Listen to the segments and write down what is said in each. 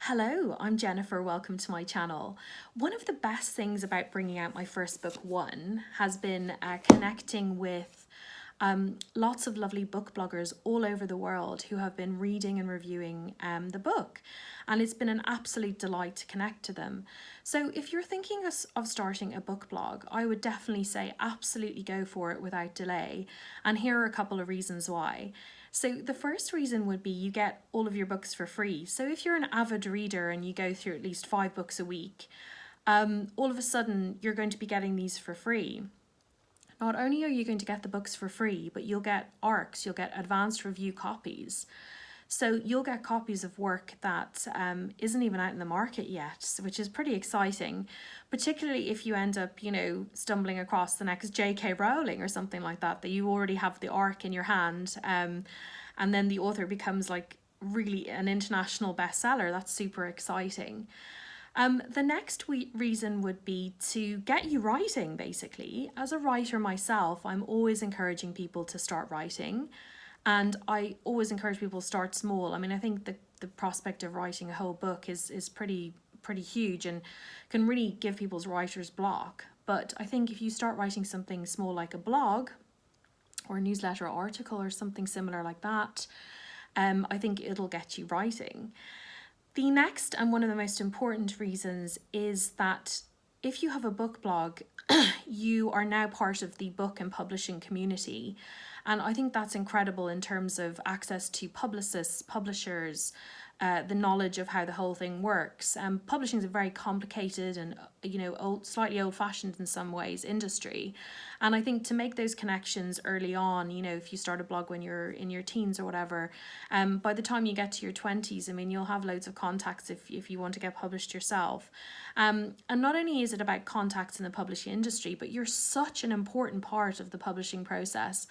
Hello, I'm Jennifer. Welcome to my channel. One of the best things about bringing out my first book, One, has been connecting with lots of lovely book bloggers all over the world who have been reading and reviewing the book. And it's been an absolute delight to connect to them. So if you're thinking of starting a book blog, I would definitely say absolutely go for it without delay. And here are a couple of reasons why. So the first reason would be you get all of your books for free. So if you're an avid reader and you go through at least 5 books a week, all of a sudden you're going to be getting these for free. Not only are you going to get the books for free, but you'll get ARCs, you'll get advanced review copies. So you'll get copies of work that isn't even out in the market yet, which is pretty exciting, particularly if you end up, stumbling across the next J.K. Rowling or something like that you already have the ARC in your hand, and then the author becomes like really an international bestseller. That's super exciting. The next reason would be to get you writing, basically. As a writer myself, I'm always encouraging people to start writing. And I always encourage people to start small. I mean, I think the prospect of writing a whole book is pretty huge and can really give people's writer's block. But I think if you start writing something small like a blog or a newsletter article or something similar like that, I think it'll get you writing. The next and one of the most important reasons is that if you have a book blog, you are now part of the book and publishing community. And I think that's incredible in terms of access to publicists, publishers, the knowledge of how the whole thing works. Publishing is a very complicated and slightly old-fashioned in some ways industry, and I think to make those connections early on, if you start a blog when you're in your teens or whatever, by the time you get to your 20s, I mean, you'll have loads of contacts if you want to get published yourself. And not only is it about contacts in the publishing industry, but you're such an important part of the publishing process.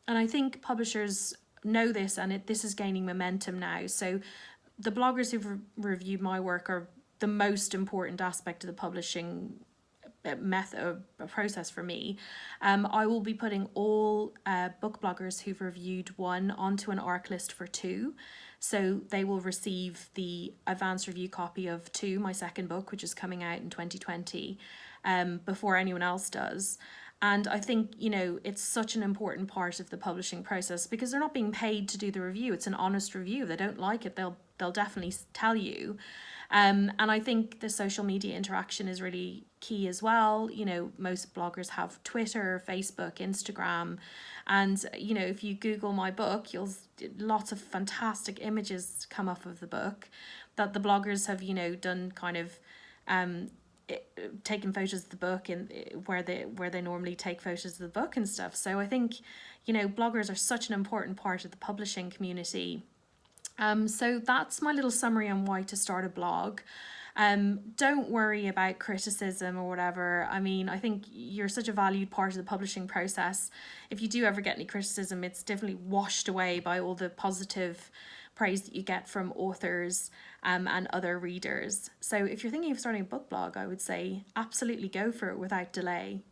And I think publishers know this, and this is gaining momentum now. So the bloggers who've reviewed my work are the most important aspect of the publishing method process for me. I will be putting all book bloggers who've reviewed One onto an ARC list for Two. So they will receive the advanced review copy of Two, my second book, which is coming out in 2020, before anyone else does. And I think, it's such an important part of the publishing process because they're not being paid to do the review. It's an honest review. If they don't like it, they'll definitely tell you. And I think the social media interaction is really key as well. Most bloggers have Twitter, Facebook, Instagram. And, if you Google my book, lots of fantastic images come up of the book that the bloggers have, done kind of taking photos of the book and where they normally take photos of the book and stuff. So I think, bloggers are such an important part of the publishing community. So that's my little summary on why to start a blog. Don't worry about criticism or whatever. I mean, I think you're such a valued part of the publishing process. If you do ever get any criticism, it's definitely washed away by all the positive praise that you get from authors and other readers. So if you're thinking of starting a book blog, I would say absolutely go for it without delay.